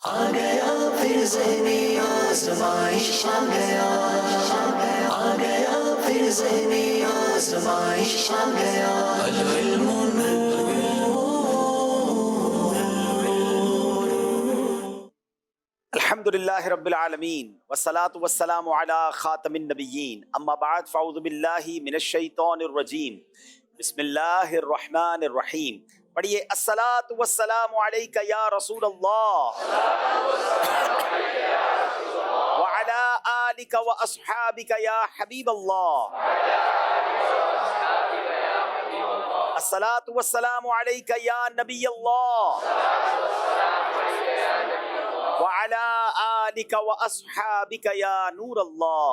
آ گیا پھر ذہنی آزمائش، آ گیا پھر ذہنی آزمائش، آ گیا العلم الحمد للہ رب العالمین والصلاة والسلام علی خاتم النبیین، اما بعد فاعوذ باللہ من الشیطان الرجیم، بسم اللہ الرحمن الرحیم۔ پڑھیے الصلاۃ والسلام علیک یا رسول اللہ وعلی آلک واصحابک یا حبیب اللہ۔ الصلاۃ والسلام علیک یا نبی اللہ وعلی آلک واصحابک یا نور اللہ۔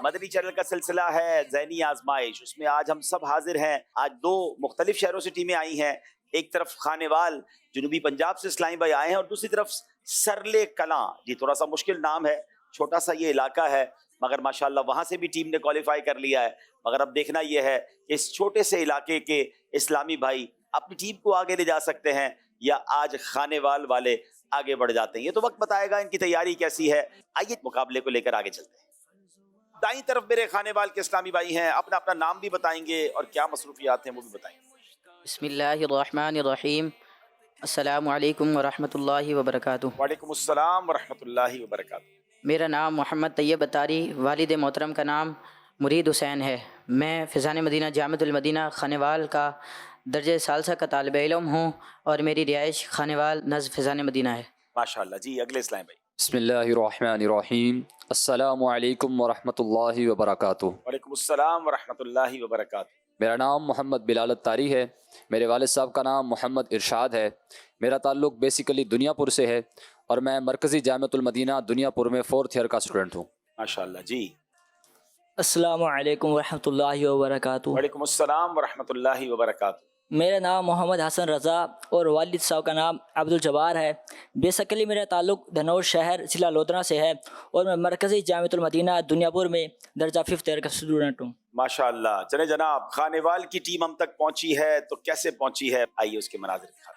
مدنی چینل کا سلسلہ ہے ذہنی آزمائش، اس میں آج ہم سب حاضر ہیں۔ آج دو مختلف شہروں سے ٹیمیں آئی ہیں، ایک طرف خانیوال جنوبی پنجاب سے اسلامی بھائی آئے ہیں، اور دوسری طرف سرلے کلاں، جی تھوڑا سا مشکل نام ہے، چھوٹا سا یہ علاقہ ہے، مگر ماشاءاللہ وہاں سے بھی ٹیم نے کوالیفائی کر لیا ہے۔ مگر اب دیکھنا یہ ہے کہ اس چھوٹے سے علاقے کے اسلامی بھائی اپنی ٹیم کو آگے لے جا سکتے ہیں یا آج خانیوال والے آگے بڑھ جاتے ہیں، یہ تو وقت بتائے گا ان کی تیاری کیسی ہے۔ آئیے مقابلے کو لے کر آگے چلتے ہیں۔ دائیں طرف میرے خانیوال کے اسلامی بھائی ہیں، اپنا اپنا نام بھی بتائیں گے اور کیا مصروفیات ہیں وہ بھی بتائیں گے۔ بسم اللہ الرحمن الرحیم۔ السلام علیکم ورحمۃ اللہ وبرکاتہ۔ وعلیکم السلام ورحمۃ اللہ وبرکاتہ۔ میرا نام محمد طیب اتاری، والد محترم کا نام مرید حسین ہے۔ میں فیضان مدینہ جامعۃ المدینہ خانیوال کا درجہ ثالثہ کا طالب علم ہوں اور میری رہائش خانیوال نزد فیضان مدینہ ہے۔ ماشاءاللہ جی، اگلے اسلامی بھائی۔ بسم اللہ الرحمن الرحیم۔ السلام علیکم ورحمۃ اللہ وبرکاتہ۔ وعلیکم السلام ورحمۃ اللہ وبرکاتہ۔ میرا نام محمد بلال اتاری ہے، میرے والد صاحب کا نام محمد ارشاد ہے۔ میرا تعلق بیسیکلی دنیا پور سے ہے اور میں مرکزی جامعۃ المدینہ دنیا پور میں 4th ایئر کا اسٹوڈنٹ ہوں۔ ماشاءاللہ جی۔ السلام علیکم ورحمۃ اللہ وبرکاتہ۔ وعلیکم السلام ورحمۃ اللہ وبرکاتہ۔ میرا نام محمد حسن رضا اور والد صاحب کا نام عبد الجبار ہے۔ بیسیکلی میرا تعلق دھنور شہر ضلع لودھنا سے ہے اور میں مرکزی جامعۃ المدینہ دنیا پور میں درجہ 5th ایئر کا اسٹوڈنٹ ہوں۔ ماشاءاللہ، چلے جناب، خانیوال کی ٹیم ہم تک پہنچی ہے تو کیسے پہنچی ہے، آئیے اس کے مناظر دکھا۔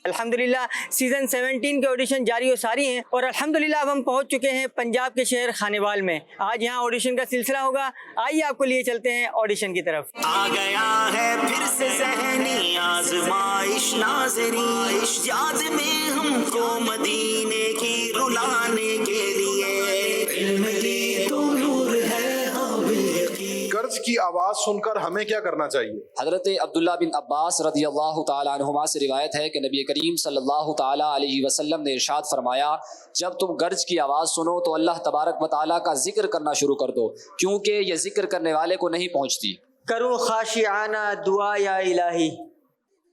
الحمدللہ سیزن 17 کے آڈیشن جاری و ساری ہیں اور الحمدللہ اب ہم پہنچ چکے ہیں پنجاب کے شہر خانیوال میں۔ آج یہاں آڈیشن کا سلسلہ ہوگا، آئیے آپ کو لیے چلتے ہیں آڈیشن کی طرف۔ آ گیا ہے پھر سے ذہنی آزمائش، ناظرین یاد میں ہم کو مدینے کی رلانے کے لیے علم دی تو نور ہے ہاں بالیقین۔ گرج کی آواز سن کر ہمیں کیا کرنا چاہیے؟ حضرت عبداللہ بن عباس رضی اللہ تعالیٰ عنہما سے روایت ہے کہ نبی کریم صلی اللہ تعالیٰ علیہ وسلم نے ارشاد فرمایا، جب تم گرج کی آواز سنو تو اللہ تبارک و تعالیٰ کا ذکر کرنا شروع کر دو، کیونکہ یہ ذکر کرنے والے کو نہیں پہنچتی۔ کروں خاشعانہ دعا یا الہی،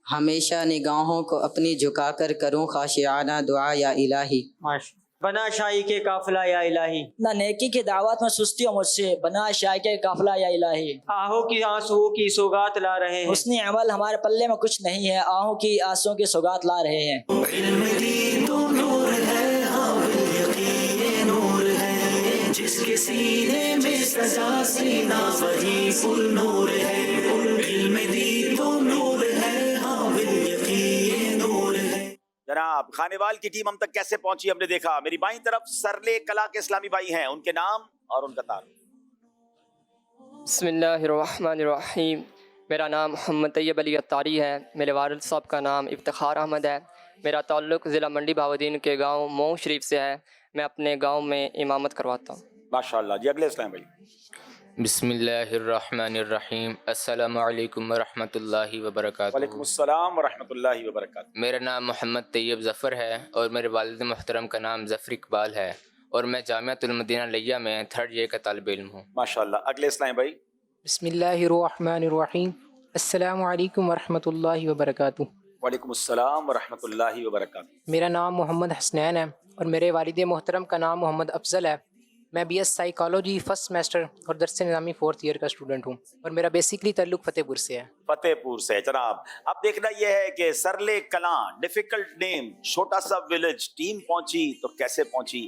ہمیشہ نگاہوں کو اپنی جھکا کر کروں خاشعانہ دعا یا الہی۔ بنا شاہی کے قافلہ یا الہی، نہ نیکی کی دعوت میں سستی ہو مجھ سے، بنا شاہ کے قافلہ یا الہی۔ آہوں کی آنسوؤں کی سوگات لا رہے ہیں، حسن عمل ہمارے پلے میں کچھ نہیں ہے، آہوں کی آنسوں کی سوگات لا رہے ہیں۔ علم دی تو نور ہے ہاں بالیقین، یہ نور ہے جس کے سینے میں سجا سینہ وہی پر نور ہے۔ علم دی تو نور ہے ہاں بالیقین، یہ نور ہے۔ جناب، خانیوال کی ٹیم ہم تک کیسے پہنچی ہم نے دیکھا۔ میری بائیں طرف سرلے کلا کے اسلامی بھائی ہیں، ان کے نام اور ان کا تعارف۔ بسم اللہ الرحمن الرحیم۔ میرا نام محمد طیب علی اتاری ہے، میرے والد صاحب کا نام افتخار احمد ہے۔ میرا تعلق ضلع منڈی بہاؤالدین کے گاؤں مئو شریف سے ہے۔ میں اپنے گاؤں میں امامت کرواتا ہوں۔ ماشاءاللہ جی، اگلے اسلام بھائی۔ بسم اللہ الرحمن الرحیم۔ السلام علیکم ورحمۃ اللہ وبرکاتہ۔ وعلیکم السلام ورحمۃ اللہ وبرکاتہ۔ میرا نام محمد طیب ظفر ہے اور میرے والد محترم کا نام ظفر اقبال ہے اور میں جامعۃ المدینہ لیہ میں 3rd ایئر کا طالب علم ہوں۔ ماشاءاللہ، اگلے اسلام بھائی۔ بسم اللہ الرحمن الرحیم۔ السلام علیکم ورحمۃ اللہ وبرکاتہ۔ وعلیکم السلام ورحمۃ اللہ وبرکاتہ۔ میرا نام محمد حسنین ہے اور میرے والد محترم کا نام محمد افضل ہے۔ میں BS سائیکالوجی 1st سیمسٹر اور درس نظامی 4th ایئر کا اسٹوڈنٹ ہوں اور میرا بیسیکلی تعلق فتح پور سے ہے۔ فتح پور سے جناب۔ اب دیکھنا یہ ہے کہ سرلے کلاں، ڈیفیکلٹ نیم، چھوٹا سا ولیج، ٹیم پہنچی تو کیسے پہنچی،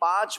5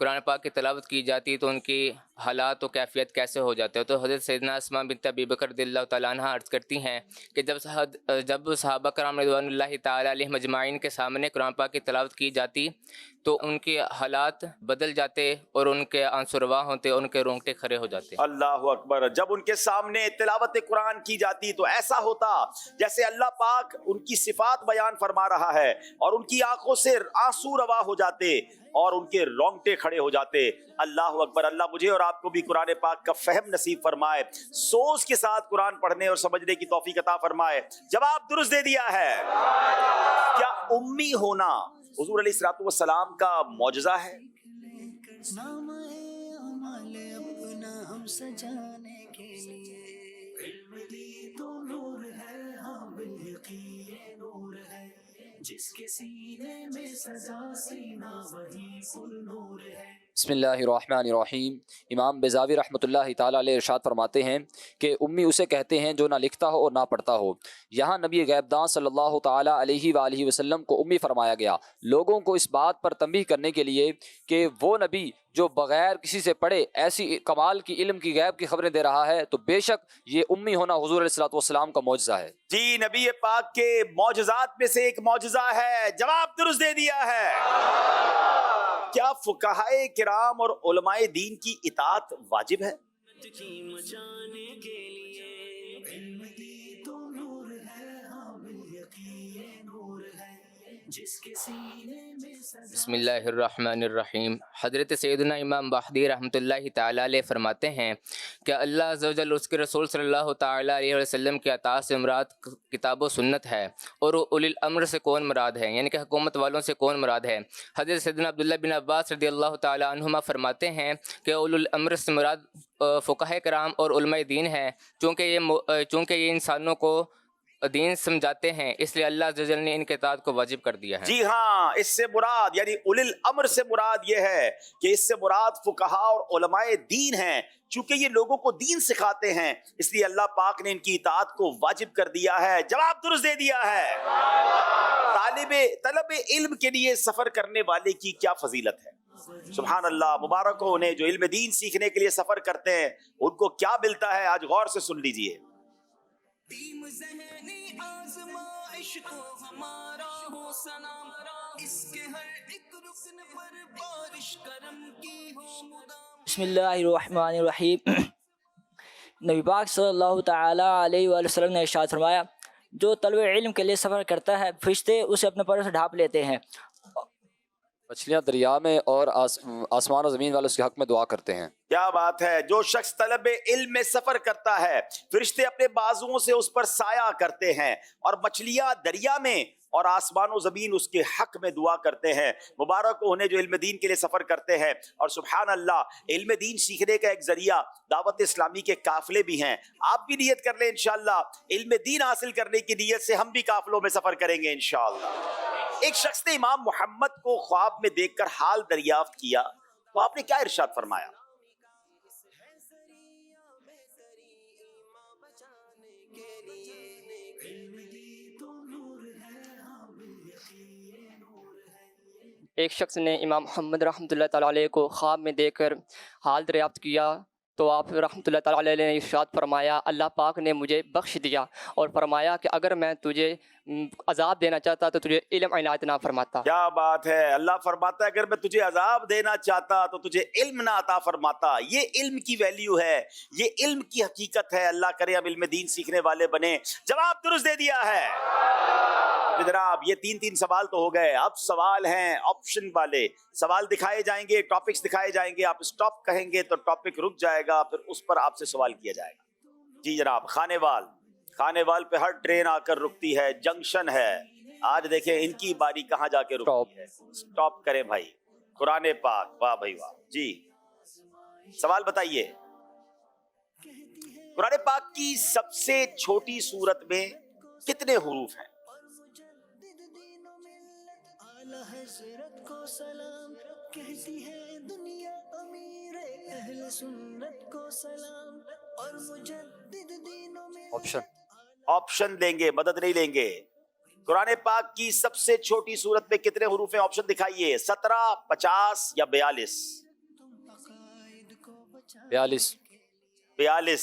قرآن پاک کی تلاوت کی جاتی تو ان کی حالات و کیفیت کیسے ہو جاتے ہیں. تو حضرت سیدنا اسماء بنت ابی بکر رضی اللہ تعالیٰ عنہ عرض کرتی ہیں کہ جب صحابہ کرام رضوان اللہ تعالیٰ علیہم اجمعین کے سامنے قرآن پاک کی تلاوت کی جاتی تو ان کے حالات بدل جاتے اور ان کے آنسو روا ہوتے، ان کے رونگٹے کھڑے ہو جاتے. اللہ اکبر. جب ان کے سامنے تلاوت قرآن کی جاتی تو ایسا ہوتا جیسے اللہ پاک ان کی صفات بیان فرما رہا ہے اور ان کی آنکھوں سے آنسو روا ہو جاتے اور ان کے رونگٹے کھڑے ہو جاتے. اللہ اکبر. اللہ مجھے اور آپ کو بھی قرآن پاک کا فہم نصیب فرمائے، سوچ کے ساتھ قرآن پڑھنے اور سمجھنے کی توفیق عطا فرمائے. جواب درست دے دیا ہے. کیا امی ہونا حضور علیہ الصلوۃ والسلام کا معجزہ ہے؟ نام ہے عمل اپنا ہم سجانے کے لیے، علم دی تو نور ہے، ہاں بالیقین نور ہے، جس کے سینے میں سجا سینہ وہی پر نور ہے. بسم اللہ الرحمن الرحیم. امام بیضاوی رحمۃ اللہ تعالیٰ علیہ ارشاد فرماتے ہیں کہ امی اسے کہتے ہیں جو نہ لکھتا ہو اور نہ پڑھتا ہو. یہاں نبی غیب داں صلی اللہ تعالیٰ علیہ وآلہ وسلم کو امی فرمایا گیا، لوگوں کو اس بات پر تنبیہ کرنے کے لیے کہ وہ نبی جو بغیر کسی سے پڑھے ایسی کمال کی علم کی غیب کی خبریں دے رہا ہے تو بے شک یہ امی ہونا حضور علیہ الصلوۃ والسلام کا معجزہ ہے. جی نبی پاک کے معجزات میں سے ایک معجزہ ہے. جواب درست دے دیا ہے. کیا فقہائے کرام اور علماء دین کی اطاعت واجب ہے؟ کی مچانے کے لیے، علم دی تو نور ہے، ہاں بالیقین نور ہے، جس کے سینے میں سجا. بسم اللہ الرحمن الرحیم. حضرت سیدنا امام بخاری رحمۃ اللہ تعالیٰ علیہ فرماتے ہیں کہ اللہ عز و جل اس کے رسول صلی اللہ تعالیٰ علیہ وسلم کی اطاعت سے مراد کتاب و سنت ہے، اور اولی الامر سے کون مراد ہے، یعنی کہ حکومت والوں سے کون مراد ہے. حضرت سیدنا عبداللہ بن عباس رضی اللہ تعالیٰ عنہما فرماتے ہیں کہ اولی الامر سے مراد فقہاء کرام اور علماء دین ہے، چونکہ یہ انسانوں کو دین سمجھاتے ہیں، اس لیے اللہ عز و جل نے ان کے اطاعت کو واجب کر دیا ہے. جی ہاں، اس سے مراد یعنی اولی الامر سے مراد یہ ہے کہ اس سے مراد فقہاء اور علماء دین ہیں، چونکہ یہ لوگوں کو دین سکھاتے ہیں اس لیے اللہ پاک نے ان کی اطاعت کو واجب کر دیا ہے. جواب درست دے دیا ہے. طلب علم کے لیے سفر کرنے والے کی کیا فضیلت ہے؟ سبحان اللہ. مبارک ہو انہیں جو علم دین سیکھنے کے لیے سفر کرتے ہیں، ان کو کیا ملتا ہے آج غور سے سن لیجئے. تیم ذہنی آزمائش کو ہمارا ہو سلام، اس کے ہر ایک رکن پر بارش کرم کی ہو مدام. بسم اللہ الرحمن الرحیم. نبی پاک صلی اللہ تعالیٰ علیہ وآلہ وسلم نے ارشاد فرمایا جو طلب علم کے لیے سفر کرتا ہے فرشتے اسے اپنے پروں سے ڈھانپ لیتے ہیں. مچھلیاں دریا میں اور آسمان و زمین والے اس کے حق میں دعا کرتے ہیں. کیا بات ہے. جو شخص طلب علم میں سفر کرتا ہے فرشتے اپنے بازوؤں سے اس پر سایہ کرتے ہیں اور مچھلیاں دریا میں اور آسمان و زمین اس کے حق میں دعا کرتے ہیں. مبارک انہیں جو علم دین کے لیے سفر کرتے ہیں. اور سبحان اللہ علم دین سیکھنے کا ایک ذریعہ دعوت اسلامی کے قافلے بھی ہیں. آپ بھی نیت کر لیں انشاءاللہ علم دین حاصل کرنے کی نیت سے ہم بھی قافلوں میں سفر کریں گے انشاءاللہ. ایک شخص نے امام محمد کو خواب میں دیکھ کر حال دریافت کیا تو آپ نے کیا ارشاد فرمایا؟ ایک شخص نے امام محمد رحمۃ اللہ تعالیٰ علیہ کو خواب میں دیکھ کر حال دریافت کیا تو آپ رحمۃ اللہ تعالیٰ علیہ نے ارشاد فرمایا اللہ پاک نے مجھے بخش دیا اور فرمایا کہ اگر میں تجھے عذاب دینا چاہتا تو تجھے علم عنایت نہ فرماتا. کیا بات ہے. اللہ فرماتا ہے اگر میں تجھے عذاب دینا چاہتا تو تجھے علم نہ عطا فرماتا. یہ علم کی ویلیو ہے, یہ علم کی حقیقت ہے. اللہ کرے ہم علم دین سیکھنے والے بنے. جواب درست دے دیا ہے جناب. یہ تین سوال تو ہو گئے. اب سوال ہیں آپشن والے. سوال دکھائے جائیں گے, ٹاپکس دکھائے جائیں گے, آپ اسٹاپ کہیں گے تو ٹاپک رک جائے گا, پھر اس پر آپ سے سوال کیا جائے گا. جی جناب. کھانے وال پہ ہر ٹرین آ کر رکتی ہے, جنکشن ہے. آج دیکھیں ان کی باری کہاں جا کے رکتی ہے. اسٹاپ کریں بھائی. قرآن پاک. واہ بھائی واہ. جی سوال بتائیے. قرآن پاک کی سب سے چھوٹی سورت میں کتنے حروف ہیں؟ حضرت کو سلام کہتی ہے دنیا, امیر اہل سنت کو سلام اور مجدد دینوں میں. آپشن لیں گے, مدد نہیں لیں گے. قرآن پاک کی سب سے چھوٹی سورت میں کتنے حروف ہیں؟ آپشن دکھائیے. 17, 50 یا 42. 42 42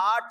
8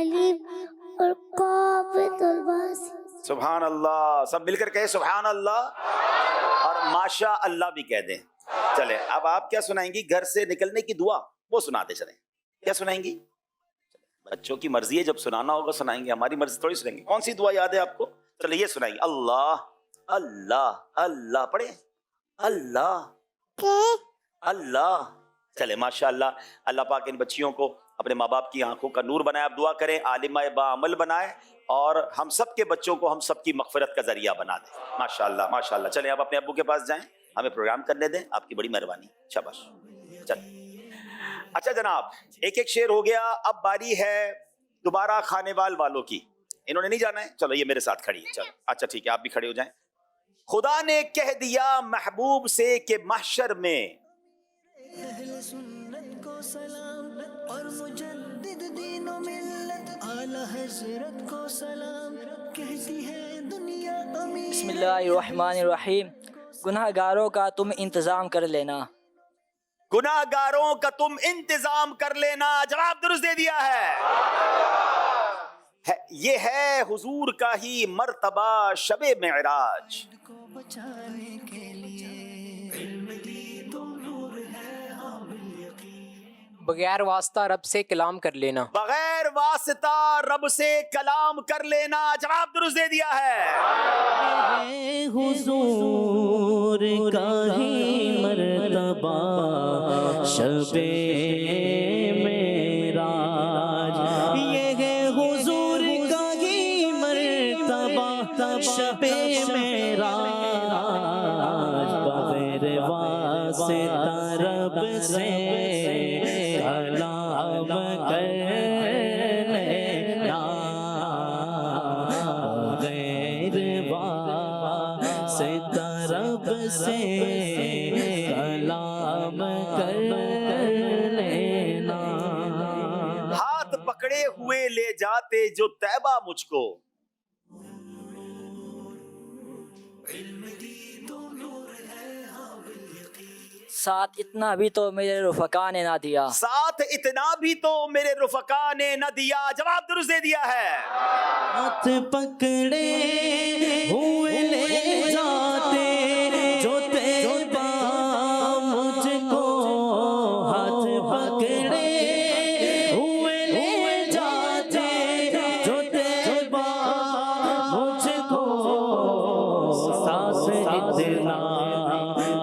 العليم القابض الباسط. سبحان اللہ. سب مل کر کہے سبحان اللہ اور ماشاء اللہ بھی کہہ دیں. چلے اب آپ کیا سنائیں گی گھر سے نکلنے کی دعا؟ وہ سناتے چلیں. کیا سنائیں گی؟ بچوں کی مرضی ہے، جب سنانا ہوگا سنائیں گے، ہماری مرضی تھوڑی سنائیں گے. کون سی دعا یاد ہے آپ کو؟ چلے یہ سنائیں گے. اللہ اللہ اللہ پڑھے. اللہ اللہ. چلے ماشاء اللہ. اللہ پاک ان بچیوں کو اپنے ماں باپ کی آنکھوں کا نور بنائے. آپ دعا کریں عالمہ باعمل بنائے اور ہم سب کے بچوں کو ہم سب کی مغفرت کا ذریعہ بنا دیں. ماشاء اللہ ماشاء اللہ. چلیں آپ اپنے ابو کے پاس جائیں، ہمیں پروگرام کرنے دیں. آپ کی بڑی مہربانی. شاباش. چلیں. اچھا جناب، ایک ایک شعر ہو گیا. اب باری ہے دوبارہ کھانے والوں کی. انہوں نے نہیں جانا ہے؟ چلو یہ میرے ساتھ کھڑی ہے. چلو اچھا ٹھیک ہے، آپ بھی کھڑے ہو جائیں. خدا نے کہہ دیا محبوب سے کہ محشر میں اہل سنت کو سلام اور مجدد دین و ملت اعلی حضرت کو سلام کہتی ہے دنیا امین. بسم اللہ الرحمن الرحیم. گناہ گاروں کا تم انتظام کر لینا. گناہ گاروں کا تم انتظام کر لینا. جواب درست دے دیا ہے. یہ ہے حضور کا ہی مرتبہ شب معراج. کو بچانے کے لیے علم دی تم نور ہے حامل یقین. بغیر واسطہ رب سے کلام کر لینا. بغیر واسطہ رب سے کلام کر لینا. جواب درست دے دیا ہے. حضور کا ہی مرتبہ شب معراج. یہ ہے حضور کا ہی مرتبہ شب معراج. بغیر واسطہ رب سے کلام کر لینا. بغیر واسطہ رب سے کلام کر لینا. ہاتھ پکڑے ہوئے لے جاتے جو طیبہ مجھ کو. ساتھ اتنا بھی تو میرے رفقا نے نہ دیا. ساتھ اتنا بھی تو میرے رفقا نے نہ دیا. جواب درست دے دیا ہے. ہاتھ پکڑے ہوئے لے جاتے جو طیبہ مجھ کو. ہاتھ پکڑے ہوئے لے جاتے جو طیبہ مجھ کو. ساتھ اتنا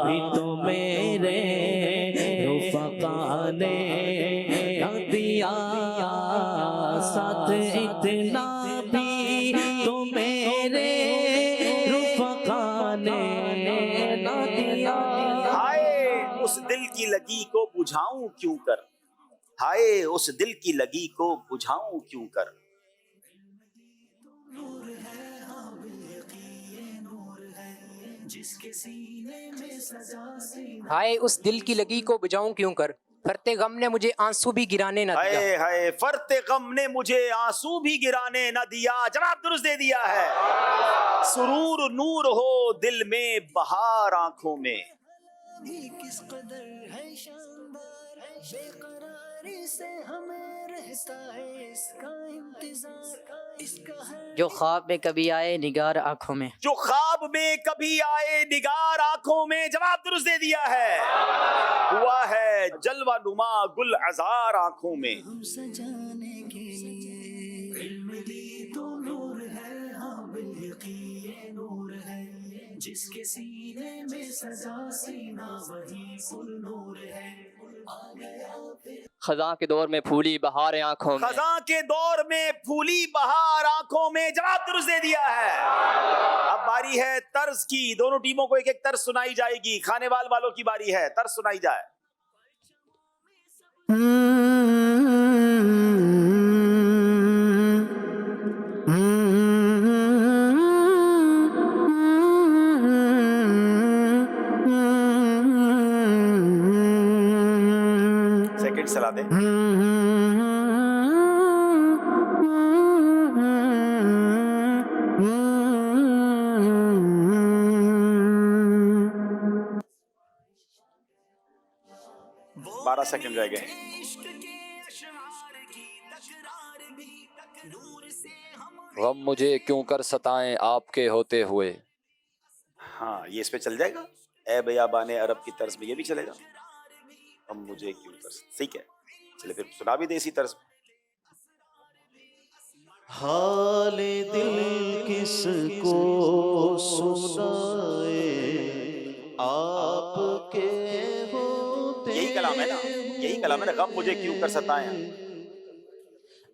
بھی تو میرے رفقا نے نہ دیا. ساتھ اتنا بھی تو میرے رفقا نے نہ دیا. ہائے اس دل کی لگی کو بجھاؤں کیوں کر. ہائے اس دل کی لگی کو بجھاؤں کیوں کر. ہائے اس دل کی لگی کو بجاؤں کیوں کر. فرتے غم نے مجھے آنسو بھی گرانے نہ دیا. ہائے ہائے فرتے غم نے مجھے آنسو بھی گرانے نہ دیا. جواب درست دے دیا ہے. سرور نور ہو دل میں بہار آنکھوں میں. کس قدر ہے شاندار بے قراری سے ہمیں رہتا ہے اس کا انتظار. اس کا ہر جو خواب میں کبھی آئے نگار آنکھوں میں. جو خواب میں کبھی آئے نگار آنکھوں میں. جواب درست دے دیا ہے. ہوا ہے جلوہ نما گل عذار آنکھوں میں. ہم سجانے کے لیے علم دی تو نور ہے حامل یقین نور ہے. جس کے سینے میں سجا سینہ وہی فل نور ہے. خزاں کے دور میں پھولی بہار آنکھوں میں. خزاں کے دور میں پھولی بہار آنکھوں میں. جواب درست دے دیا ہے. اب باری ہے طرز کی. دونوں ٹیموں کو ایک ایک طرز سنائی جائے گی. کھانے والوں کی باری ہے. طرز سنائی جائے. سیکنڈ چلا دیں. سیکنڈ رہ گئے. غم مجھے کیوں کر ستائیں آپ کے ہوتے ہوئے. ہاں یہ اس پہ چل جائے گا. اے بیابان عرب کی طرز میں یہ بھی چلے گا. غم مجھے کیوں کر ٹھیک ہے. چلے پھر سنا بھی دے اسی طرز میں. حال دل کس کو سنائے آپ کے ہوتے. یہی کلام ہے نا, یہی کلام ہے نا, غم مجھے کیوں کر ستائیں.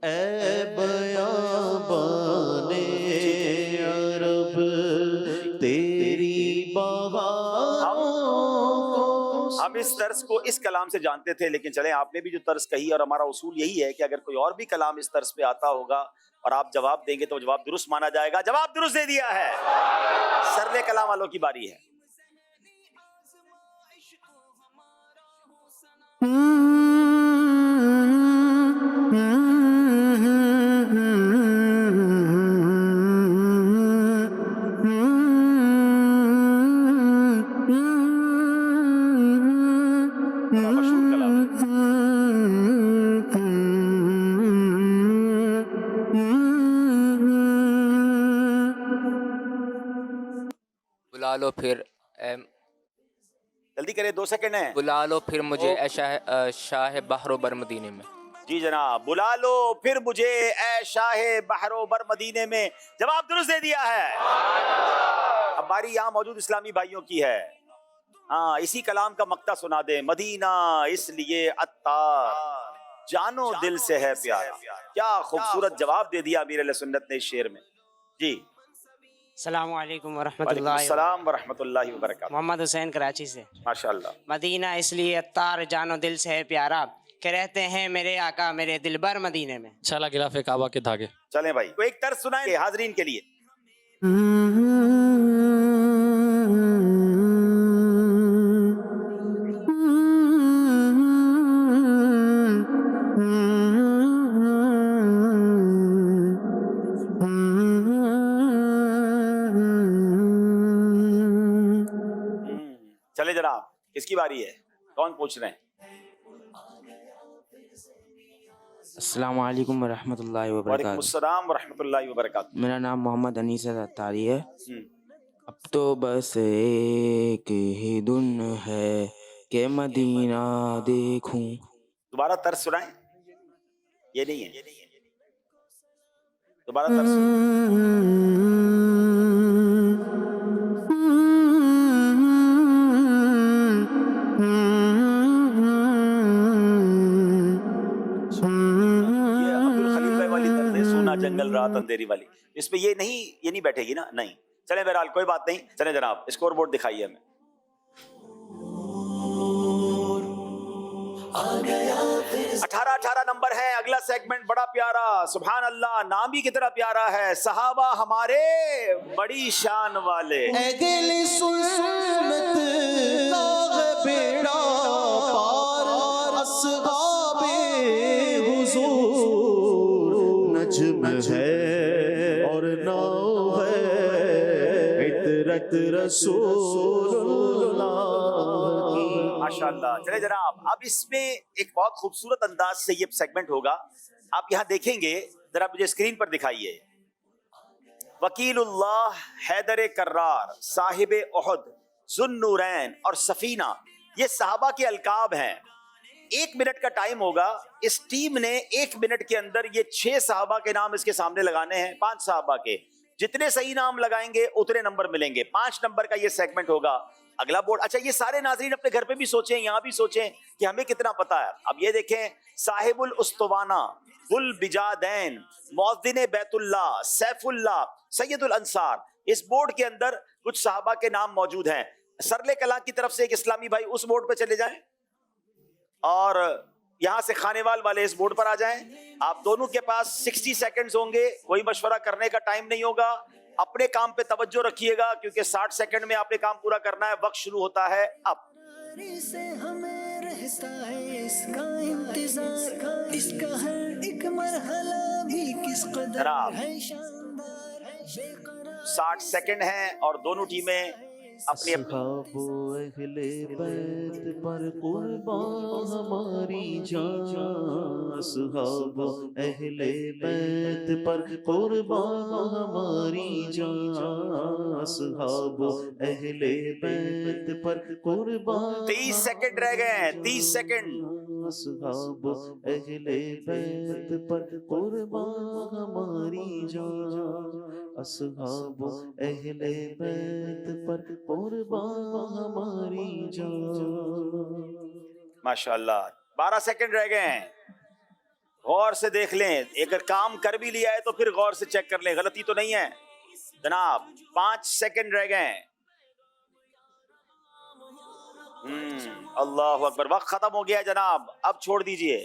اے بیابان عرب تیری بہاروں کو. ہم اس طرز کو اس کلام سے جانتے تھے, لیکن چلیں آپ نے بھی جو طرز کہی, اور ہمارا اصول یہی ہے کہ اگر کوئی اور بھی کلام اس طرز پہ آتا ہوگا اور آپ جواب دیں گے تو جواب درست مانا جائے گا. جواب درست دے دیا ہے. سرلے کلام والوں کی باری ہے. بلا لو پھر جلدی کرے, 2 سیکنڈ ہیں. بلا لو پھر مجھے اے شاہ بحر و بر مدینے میں. جی جناب, بلا لو پھر مجھے اے شاہ بحر و بر مدینے میں. جواب درست دے دیا ہے. اب باری یہاں موجود اسلامی بھائیوں کی ہے. ہاں اسی کلام کا مقطع سنا دیں. مدینہ اس لیے عطار جانو دل سے ہے پیارا. کیا خوبصورت جواب دے دیا امیر اہل سنت نے اس شعر میں. جی السلام علیکم ورحمۃ وعلیکم اللہ. السلام ورحمۃ اللہ وبرکاتہ. محمد حسین کراچی سے. ماشاءاللہ. مدینہ اس لیے عطار جانو دل سے ہے پیارا, کہ رہتے ہیں میرے آقا میرے دلبر مدینے میں. چلا غلاف کعبہ کے دھاگے. چلیں بھائی, تو ایک طرز سنائیں حاضرین کے لیے. چلے جناب, کس کی باری ہے؟ کون پوچھ رہے ہیں؟ السلام علیکم ورحمۃ اللہ وعلیکم وبرکاتہ. السلام ورحمۃ اللہ وبرکاتہ. میرا نام محمد انیس اتاری ہے. اب تو بس ایک ہی دن ہے کہ مدینہ دیکھوں. دوبارہ طرز سنائیں. یہ نہیں ہے, دوبارہ طرز سنائیں. جنگل رات اندھیری والی, اس پہ یہ نہیں بیٹھے گی نا. نہیں چلیں بہرحال کوئی بات نہیں. چلیں جناب اسکور بورڈ دکھائیے ہمیں. 18 نمبر ہے. اگلا سیگمنٹ بڑا پیارا, سبحان اللہ, نام ہی کتنا پیارا ہے. صحابہ ہمارے بڑی شان والے. اگلی سنت کا بیڑا پار اصحاب حضور نجم ہے اور ناؤ ہے عطرت رسول اللہ کی. ماشاءاللہ. چلے جناب, اب اس میں ایک بہت خوبصورت انداز سے یہ سیگمنٹ ہوگا. آپ یہاں دیکھیں گے, ذرا مجھے اسکرین پر دکھائیے. وکیل اللہ, حیدر کرار, صاحب احد, ذو النورین اور سفینہ, یہ صحابہ کے القاب ہیں. 1 منٹ کا ٹائم ہوگا. اس ٹیم نے 1 منٹ کے اندر یہ 6 صحابہ کے نام اس کے سامنے لگانے ہیں. 5 صحابہ کے جتنے صحیح نام لگائیں گے اتنے نمبر ملیں گے. 5 نمبر کا یہ سیگمنٹ ہوگا. اگلا بورڈ. اچھا یہ سارے ناظرین اپنے گھر پہ بھی سوچیں, یہاں بھی سوچیں کہ ہمیں کتنا پتا ہے. اب یہ دیکھیں, صاحب الاسطوانہ, البجادین, مؤذن بیت اللہ, سیف اللہ, سید الانصار. اس بورڈ کے اندر کچھ صحابہ کے نام موجود ہیں. سرلے کلاں کی طرف سے ایک اسلامی بھائی اس بورڈ پہ چلے جائیں, اور یہاں سے خانیوال والے اس بورڈ پر آ جائیں. آپ دونوں کے پاس 60 سیکنڈز ہوں گے. کوئی مشورہ کرنے کا ٹائم نہیں ہوگا. اپنے کام پہ توجہ رکھیے گا, کیونکہ 60 سیکنڈ میں آپ نے کام پورا کرنا ہے. وقت شروع ہوتا ہے اب. سے ہمیں رہتا ہے اس کا انتظار, اس کا ہر ایک مرحلہ بھی کس قدر ہے شاندار. 60 سیکنڈ ہیں اور دونوں ٹیمیں اپنی اصحاب و اہل بیت پر قربان ہماری جان، اصحاب و اہل بیت پر قربان ہماری جان، اصحاب و اہل بیت پر قربان 30 سیکنڈ رہ گئے ہیں، 30 سیکنڈ. اصحاب و اہل بیت پر قربان ہماری جان، اصحاب و اہل بیت پر قربان ہماری جان. ماشاءاللہ 12 سیکنڈ رہ گئے ہیں. غور سے دیکھ لیں، اگر کام کر بھی لیا ہے تو پھر غور سے چیک کر لیں غلطی تو نہیں ہے جناب. 5 سیکنڈ رہ گئے ہیں. اللہ اکبر، وقت ختم ہو گیا جناب. اب چھوڑ دیجئے،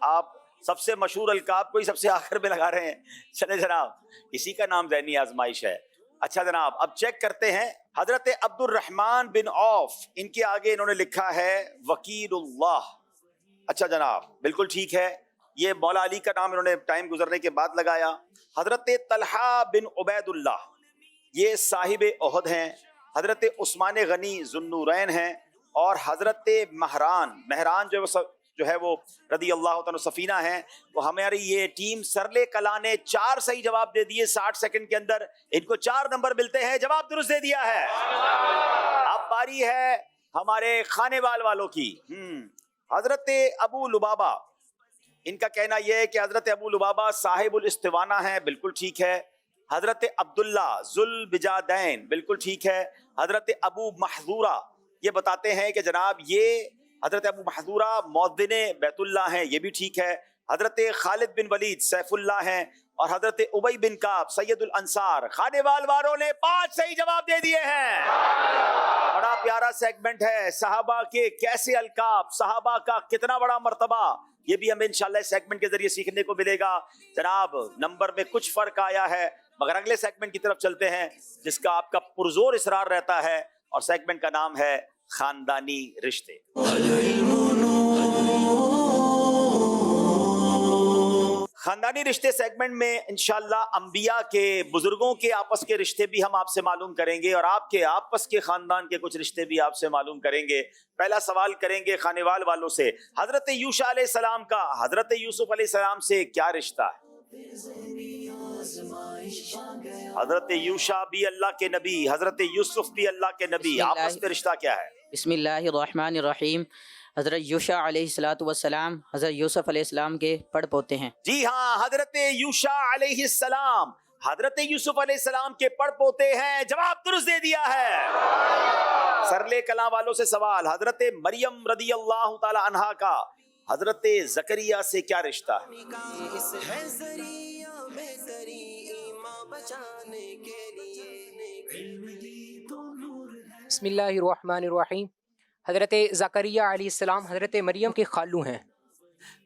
آپ سب سے مشہور القاب کو ہی سب سے آخر میں لگا رہے ہیں. چلے جناب، اسی کا نام ذہنی آزمائش ہے. اچھا جناب، اب چیک کرتے ہیں. حضرت عبد الرحمن بن عوف، ان کے آگے انہوں نے لکھا ہے وکیل اللہ. اچھا جناب، بالکل ٹھیک ہے. یہ مولا علی کا نام انہوں نے ٹائم گزرنے کے بعد لگایا. حضرت طلحہ بن عبید اللہ، یہ صاحب احد ہیں. حضرت عثمان غنی ذو النورین ہیں. اور حضرت مہران جو ہے وہ رضی اللہ تعالیٰ سفینہ ہیں. وہ ہماری یہ ٹیم سرلے کلا نے 4 صحیح جواب دے دیے 60 سیکنڈ کے اندر. ان کو 4 نمبر ملتے ہیں. جواب درست دے دیا ہے. اب باری ہے ہمارے خانے والوں کی. حضرت ابو لبابہ، ان کا کہنا یہ ہے کہ حضرت ابو لبابہ صاحب الاستوانہ ہیں. بالکل ٹھیک ہے. حضرت عبداللہ ذو البجادین، بالکل ٹھیک ہے. حضرت ابو محذورہ یہ بتاتے ہیں کہ جناب یہ حضرت ابو محذورہ مؤذن بیت اللہ ہیں. یہ بھی ٹھیک ہے. حضرت خالد بن ولید سیف اللہ ہیں. اور حضرت ابی بن کعب سید الانصار. خانے والوں نے 5 صحیح جواب دے دیے ہیں. بڑا پیارا سیگمنٹ ہے. صحابہ کے کیسے القاب، صحابہ کا کتنا بڑا مرتبہ، یہ بھی ہمیں انشاءاللہ اس سیگمنٹ کے ذریعے سیکھنے کو ملے گا. جناب نمبر میں کچھ فرق آیا ہے، مگر اگلے سیگمنٹ کی طرف چلتے ہیں جس کا آپ کا پرزور اصرار رہتا ہے، اور سیگمنٹ کا نام ہے خاندانی رشتے. خاندانی رشتے سیگمنٹ میں انشاءاللہ انبیاء کے، بزرگوں کے آپس کے رشتے بھی ہم آپ سے معلوم کریں گے، اور آپ کے آپس کے خاندان کے کچھ رشتے بھی آپ سے معلوم کریں گے. پہلا سوال کریں گے خانے والوں سے. حضرت یوشع علیہ السلام کا حضرت یوسف علیہ السلام سے کیا رشتہ ہے؟ حضرت یوشع بھی اللہ کے نبی، حضرت یوسف بھی اللہ کے نبی، آپس میں رشتہ کیا ہے؟ بسم اللہ الرحمن الرحیم. حضرت یوشع علیہ السلام حضرت یوسف علیہ السلام کے پڑ پوتے ہیں. جی ہاں، حضرت یوشع علیہ السلام حضرت یوسف علیہ السلام کے پڑ پوتے ہیں. جواب درست دے دیا ہے. سرلے کلاں والوں سے سوال. حضرت مریم رضی اللہ تعالی عنہا کا حضرت زکریا سے کیا رشتہ ہے؟ بسم اللہ الرحمن الرحیم. حضرت زکریا علیہ السلام حضرت مریم کے خالو ہیں.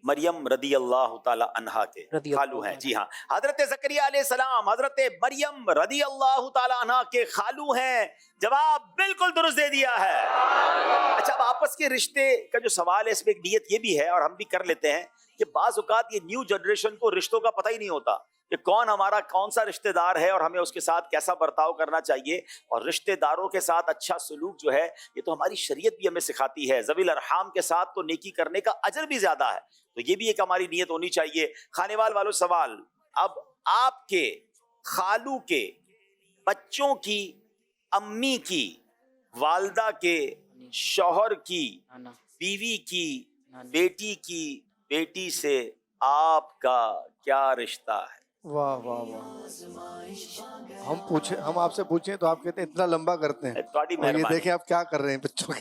مریم رضی اللہ تعالی عنہا کے خالو ہیں. جی ہاں، حضرت زکریا علیہ السلام حضرت مریم رضی اللہ تعالی عنہا کے خالو ہیں. جواب بالکل درست دے دیا ہے. اچھا، اب آپس کے رشتے کا جو سوال ہے اس میں ایک نیت یہ بھی ہے، اور ہم بھی کر لیتے ہیں، کہ بعض اوقات یہ نیو جنریشن کو رشتوں کا پتہ ہی نہیں ہوتا کہ کون ہمارا کون سا رشتہ دار ہے اور ہمیں اس کے ساتھ کیسا برتاؤ کرنا چاہیے. اور رشتہ داروں کے ساتھ اچھا سلوک جو ہے یہ تو ہماری شریعت بھی ہمیں سکھاتی ہے. ذوی الارحام کے ساتھ تو نیکی کرنے کا اجر بھی زیادہ ہے، تو یہ بھی ایک ہماری نیت ہونی چاہیے. خانے والوں سوال. اب آپ کے خالو کے بچوں کی، امی کی، والدہ کے، شوہر کی، بیوی کی، بیٹی کی بیٹی سے آپ کا کیا رشتہ ہے؟ واہ واہ واہ. ہم آپ سے پوچھیں تو آپ کہتے ہیں اتنا لمبا کرتے ہیں. اور یہ دیکھیں آپ کیا کر رہے ہیں بچوں کے.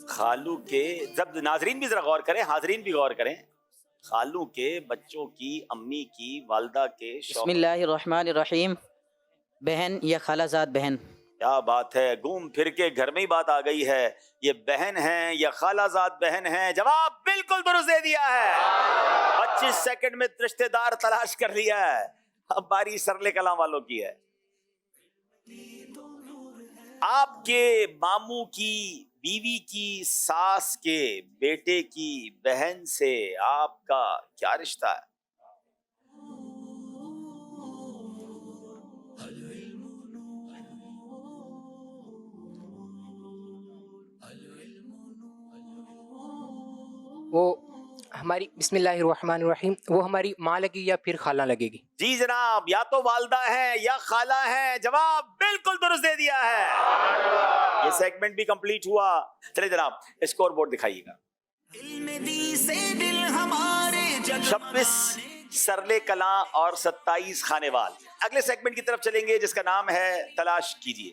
خالو کے، جب ناظرین بھی ذرا غور کریں، حاضرین بھی غور کریں. خالو کے بچوں کی، امی کی، والدہ کے، بسم اللہ الرحمن الرحیم. بہن یا خالہ زاد بہن. کیا بات ہے، گھوم پھر کے گھر میں ہی بات آ گئی ہے. یہ بہن ہیں یا خالہ زاد بہن ہیں؟ جواب بالکل درست دے دیا ہے. 25 سیکنڈ میں رشتہ دار تلاش کر لیا ہے. اب باری سرلے کلاں والوں کی ہے. آپ کے ماموں کی بیوی کی ساس کے بیٹے کی بہن سے آپ کا کیا رشتہ ہے؟ وہ ہماری بسم اللہ الرحمن الرحیم وہ ہماری ماں لگے یا پھر خالہ لگے گی؟ جی جناب، یا تو والدہ ہے یا خالہ ہے. جواب بالکل درست دے دیا ہے. یہ سیگمنٹ بھی کمپلیٹ ہوا. چلے جناب اسکور بورڈ دکھائیے گا. 26 سرلے کلاں اور 27 خانے وال. اگلے سیگمنٹ کی طرف چلیں گے جس کا نام ہے تلاش کیجئے.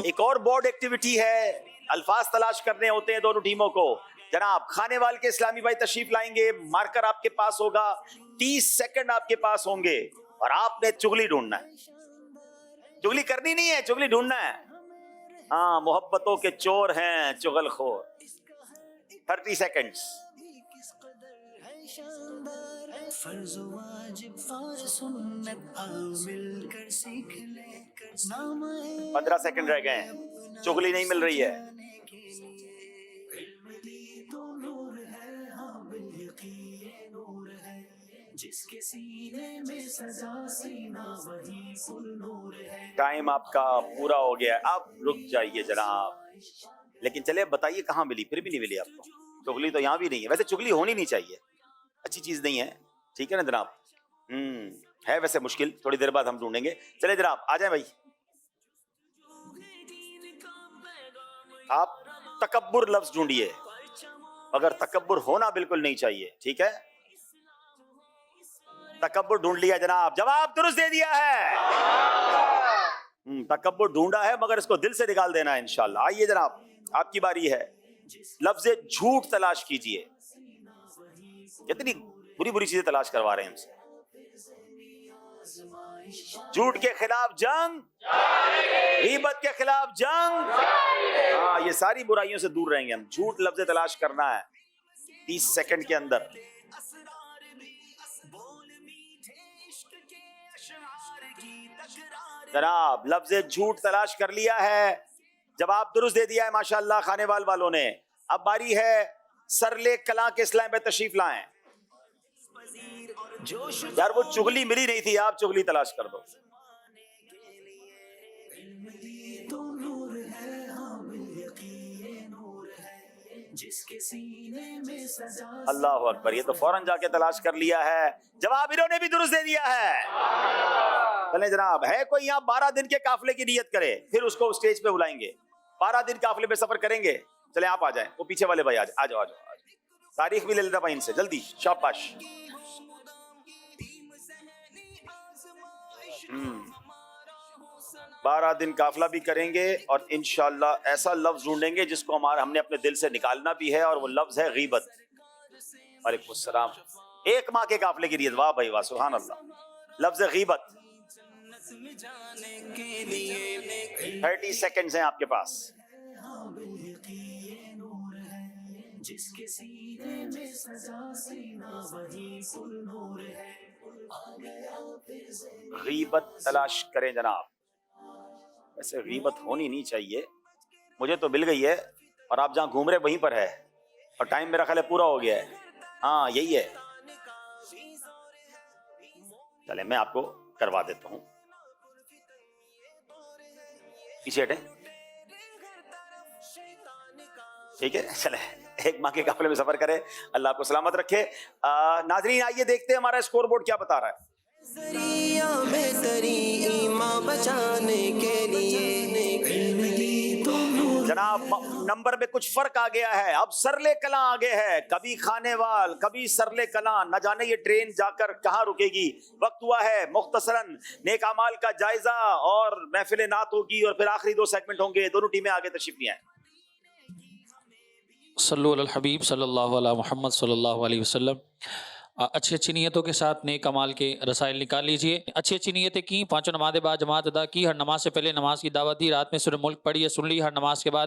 ایک اور بورڈ ایکٹیویٹی ہے، الفاظ تلاش کرنے ہوتے ہیں دونوں ٹیموں کو. جناب خانے وال کے اسلامی بھائی تشریف لائیں گے. مارکر آپ کے پاس ہوگا، 30 سیکنڈ آپ کے پاس ہوں گے اور آپ نے چغلی ڈھونڈنا ہے. چغلی کرنی نہیں ہے، چغلی ڈھونڈنا ہے. ہاں، محبتوں کے چور ہیں چغل خور. 30 سیکنڈز. فرض واجب اور سنت آؤ مل کر سیکھ لے کر نام 15 سیکنڈ رہ گئے ہیں. چغلی نہیں مل رہی ہے. جس کے سینے میں سزا سینہ وہی فل نور ہے. ٹائم آپ کا پورا ہو گیا ہے، آپ رک جائیے جناب. لیکن چلے بتائیے کہاں ملی؟ پھر بھی نہیں ملی آپ کو. چغلی تو یہاں بھی نہیں ہے. ویسے چغلی ہونی نہیں چاہیے، اچھی چیز نہیں ہے. ٹھیک ہے نا جناب؟ ہے ویسے مشکل، تھوڑی دیر بعد ہم ڈھونڈیں گے. چلے جناب آ جائیں بھائی. آپ تکبر لفظ ڈھونڈیے، اگر تکبر ہونا بالکل نہیں چاہیے. ٹھیک ہے، تکبر ڈھونڈ لیا جناب. جواب درست دے دیا ہے. تکبر ڈھونڈا ہے مگر اس کو دل سے نکال دینا ہے انشاءاللہ. آئیے جناب آپ کی باری ہے. لفظ جھوٹ تلاش کیجئے. کتنی بری بری چیزیں تلاش کروا رہے ہیں ہم سے. جھوٹ کے خلاف جنگ، غیبت کے خلاف جنگ. ہاں، یہ ساری برائیوں سے دور رہیں گے ہم. جھوٹ لفظ تلاش کرنا ہے 30 سیکنڈ کے اندر. جناب لفظ جھوٹ تلاش کر لیا ہے، جواب درست دے دیا ہے ماشاءاللہ خانے وال والوں نے. اب باری ہے سرلے کلاں کے اسلام پہ تشریف لائیں. یار وہ چغلی ملی نہیں تھی، آپ چغلی تلاش کر دو. اللہ اکبر، یہ تو فوراً جا کے تلاش کر لیا ہے. جواب انہوں نے بھی درست دے دیا ہے. چلیں جناب، ہے کوئی یہاں 12 دن کے قافلے کی نیت کرے، پھر اس کو اسٹیج پہ بلائیں گے. 12 دن قافلے پہ سفر کریں گے. چلیں آپ آ جائیں. وہ پیچھے والے بھائی آ جاؤ. تاریخ بھی لے لیتا بھائی ان سے جلدی. شاباش. 12 دن قافلہ بھی کریں گے اور انشاءاللہ ایسا لفظ ڈھونڈیں گے جس کو ہم نے اپنے دل سے نکالنا بھی ہے، اور وہ لفظ ہے غیبت. وعلیکم السلام. 1 ماہ کے قافلے کی نیت. واہ بھائی واہ، سبحان اللہ. لفظ غیبت. 30 سیکنڈز ہیں آپ کے پاس. جس کے سینے میں سزا سینہ وہی فل نور ہے. غیبت تلاش کریں جناب. ویسے غیبت ہونی نہیں چاہیے، مجھے تو مل گئی ہے اور آپ جہاں گھوم رہے وہیں پر ہے، اور ٹائم میرا خیال ہے پورا ہو گیا ہے. ہاں یہی ہے. چلیں میں آپ کو کروا دیتا ہوں. پیچھے ہٹیں. ٹھیک ہے، چلیں 1 ماہ کے قافلے میں سفر کرے. اللہ آپ کو سلامت رکھے. ناظرین آئیے دیکھتے ہیں ہمارا اسکور بورڈ کیا بتا رہا ہے. ذریعہ بہتری ایمان بچانے کے لیے جناب نمبر میں کچھ فرق آ گیا ہے. اب سرلے کلاں آگے ہے، کبھی خانے وال کبھی سرلے کلاں. نہ جانے یہ ٹرین جا کر کہاں رکے گی. وقت ہوا ہے مختصراً نیک اعمال کا جائزہ، اور محفل نعت ہوگی، اور پھر آخری 2 سیگمنٹ ہوں گے. دونوں ٹیمیں آگے تشریف لے آئیں. صلو علی الحبیب صلی اللہ علیہ محمد صلی اللہ علیہ وسلم. اچھی نیتوں کے ساتھ نیک اعمال کے رسائل نکال لیجئے. اچھی نیتیں کی، 5 نمازیں بعد جماعت ادا کی، ہر نماز سے پہلے نماز کی دعوت دی، رات میں سورہ ملک پڑھی یا سن لی ہر نماز کے بعد،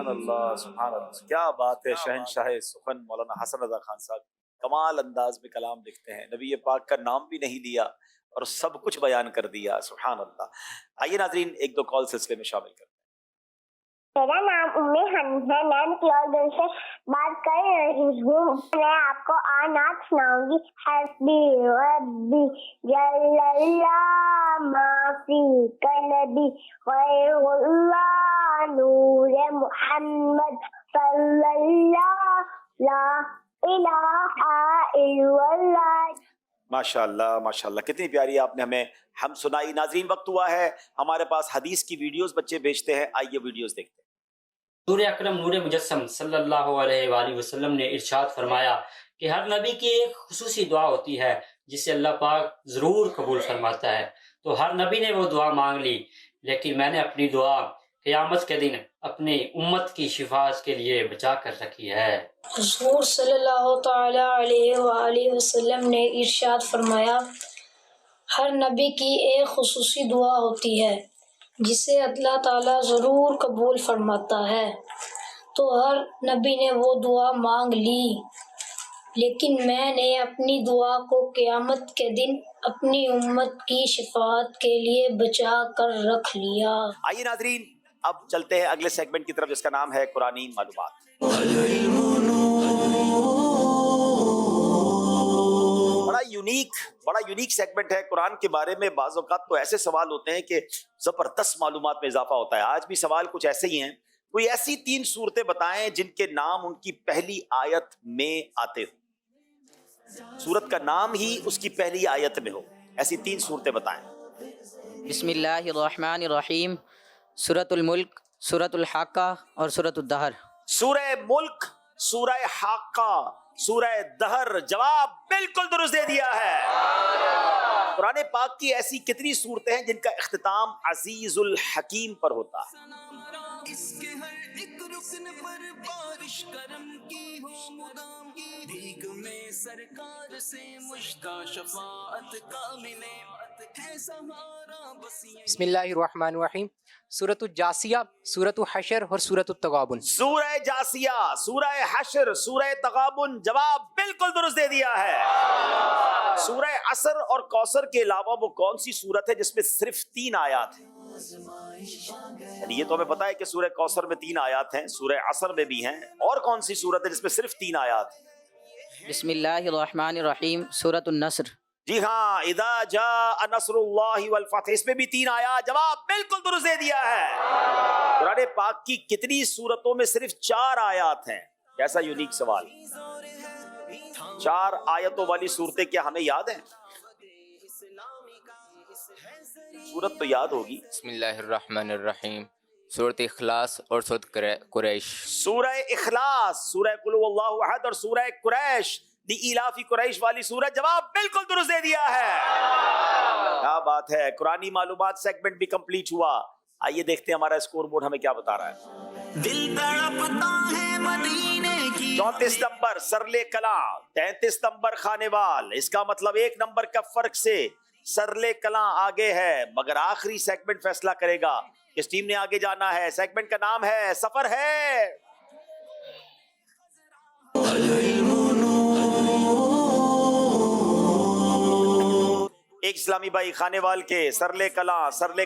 سبحان اللہ سبحان اللہ، کیا بات ہے. شہنشاہ سخن مولانا حسن رضا خان صاحب کمال انداز میں کلام لکھتے ہیں، نبی پاک کا نام بھی نہیں لیا اور سب کچھ بیان کر دیا. سبحان اللہ. آئیے ناظرین ایک دو کال سلسلے میں شامل کرتے ہیں. میرا نام امی حنیفہ ہے، میں کلوڈل سے بات کر رہی ہوں. میں آپ کو نعت سناؤں گی. حسبی ربی جل اللہ ما فی قلبی غیر اللہ نور محمد صلی اللہ لا الہ الا اللہ. ماشاء اللہ ماشاء اللہ، کتنی پیاری آپ نے ہمیں ہم سنائی. ناظرین وقت ہوا ہے ہمارے پاس حدیث کی ویڈیوز بچے بھیجتے ہیں، آئیے ویڈیوز دیکھتے ہیں. حضور اکرم نور مجسم صلی اللہ علیہ وآلہ وسلم نے ارشاد فرمایا کہ ہر نبی کی ایک خصوصی دعا ہوتی ہے جسے اللہ پاک ضرور قبول فرماتا ہے. تو ہر نبی نے وہ دعا مانگ لی، لیکن میں نے اپنی دعا قیامت کے دن اپنی امت کی شفاعت کے لیے بچا کر رکھی ہے. حضور صلی اللہ تعالی علیہ وآلہ وسلم نے ارشاد فرمایا ہر نبی کی ایک خصوصی دعا ہوتی ہے جسے اللہ تعالیٰ ضرور قبول فرماتا ہے. تو ہر نبی نے وہ دعا مانگ لی، لیکن میں نے اپنی دعا کو قیامت کے دن اپنی امت کی شفاعت کے لیے بچا کر رکھ لیا. آئیے ناظرین اب چلتے ہیں اگلے سیگمنٹ کی طرف جس کا نام ہے قرآنی معلومات. بڑا یونیک سیگمنٹ ہے قرآن کے بارے میں. بعض اوقات تو ایسے سوال ہوتے ہیں کہ زبردست معلومات میں اضافہ ہوتا ہے. آج بھی سوال کچھ ایسے ہی ہیں. کوئی ایسی 3 صورتیں بتائیں جن کے نام ان کی پہلی آیت میں آتے ہو، سورت کا نام ہی اس کی پہلی آیت میں ہو. ایسی 3 صورتیں بتائیں. بسم اللہ الرحمن الرحیم. سورۃ الملک، سورۃ الحاقہ اور سورۃ الدہر. سورہ ملک، سورہ حاقہ، سورہ دہر. جواب بالکل درست دے دیا ہے. قرآن پاک کی ایسی کتنی صورتیں ہیں جن کا اختتام عزیز الحکیم پر ہوتا ہے؟ اس کے ہر ایک رکن پر بارش کرم کی ہو مدام کی، بھیگ میں سرکار سے مشتاق شفاعت کا ملے ہے سہارا بسیاں. بسم اللہ الرحمن الرحیم. سورۃ الجاسیہ، سورۃ حشر اور سورۃ التغابن. سورہ جاسیہ، سورہ حشر، سورہ تغابن. جواب بالکل درست دے دیا ہے. سورہ عصر اور کوثر کے علاوہ وہ کون سی سورت ہے جس میں صرف 3 آیات ہیں؟ یعنی یہ تو ہمیں پتا ہے کہ سورہ کوثر میں 3 آیات ہیں، سورہ عصر میں بھی ہیں. اور کون سی سورت ہے جس میں صرف 3 آیات ہیں؟ بسم اللہ الرحمن الرحیم. سورۃ النصر. جی ہاں، اذا جاء نصر اللہ والفتح، اس میں بھی 3 آیات. جواب بالکل درست دے دیا ہے. قرآن پاک کی کتنی سورتوں میں صرف 4 آیات ہیں؟ کیسا یونیک سوال. 4 آیتوں والی صورتیں کیا ہمیں یاد ہیں؟ سورت تو یاد ہوگی. بسم اللہ الرحمن الرحیم. سورۃ اخلاص اور سورۃ قریش. سورہ اخلاص، سورہ قل هو اللہ احد اور سورہ قریش، دی ایلافی قریش والی سورت. جواب بالکل درست دے دیا ہے. کیا بات ہے. قرآنی معلومات سیگمنٹ بھی کمپلیٹ ہوا. آئیے دیکھتے ہیں ہمارا اسکور بورڈ ہمیں کیا بتا رہا ہے. دل تڑپتا ہے مدینے کی. 34 نمبر سرلے کلاں، 33 نمبر خانیوال. اس کا مطلب 1 نمبر کا فرق سے سرلے کلاں آگے ہے، مگر آخری سیگمنٹ فیصلہ کرے گا کس ٹیم نے آگے جانا ہے. سیگمنٹ کا نام ہے سفر ہے. ایک اسلامی بھائی خانیوال کے سرلے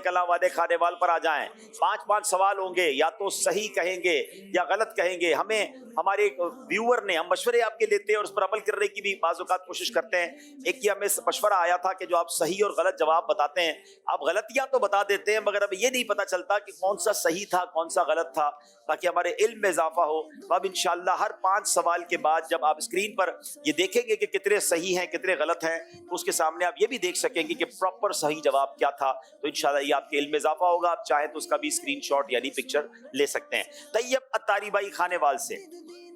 کلاں وعدے خانیوال پر آ جائیں. 5 سوال ہوں گے، یا تو صحیح کہیں گے یا غلط کہیں گے. ہمیں ہمارے ویور نے، ہم مشورے آپ کے لیتے ہیں اور اس پر عمل کرنے کی بھی بعض اوقات کوشش کرتے ہیں. ایک یہ ہمیں مشورہ آیا تھا کہ جو آپ صحیح اور غلط جواب بتاتے ہیں، آپ غلطیاں تو بتا دیتے ہیں مگر اب یہ نہیں پتا چلتا کہ کون سا صحیح تھا کون سا غلط تھا، تاکہ ہمارے علم میں اضافہ ہو. تو اب انشاءاللہ ہر 5 سوال کے بعد جب آپ اسکرین پر یہ دیکھیں گے کہ کتنے صحیح ہیں کتنے غلط ہیں، تو اس کے سامنے آپ یہ بھی دیکھ سکیں گے کہ پراپر صحیح جواب کیا تھا. تو انشاءاللہ یہ آپ کے علم میں اضافہ ہوگا. آپ چاہیں تو اس کا بھی اسکرین شاٹ یعنی پکچر لے سکتے ہیں. طیب اتاری بھائی خانیوال سے،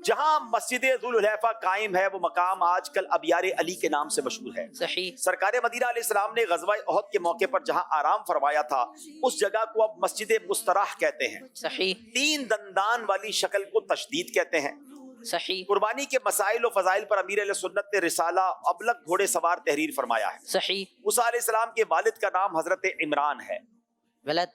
جہاں مسجد ذوالحلیفہ قائم ہے وہ مقام آج کل ابیار علی کے نام سے مشہور ہے. صحیح. سرکار مدینہ علیہ السلام نے غزوہ احد کے موقع پر جہاں آرام فرمایا تھا اس جگہ کو اب مسجد مستراح کہتے ہیں. صحیح. 3 دندان والی شکل کو تشدید کہتے ہیں. صحیح. قربانی کے مسائل و فضائل پر امیر علیہ سنت نے رسالہ ابلغ گھوڑے سوار تحریر فرمایا ہے. صحیح. موسیٰ علیہ السلام کے والد کا نام حضرت عمران ہے. غلط.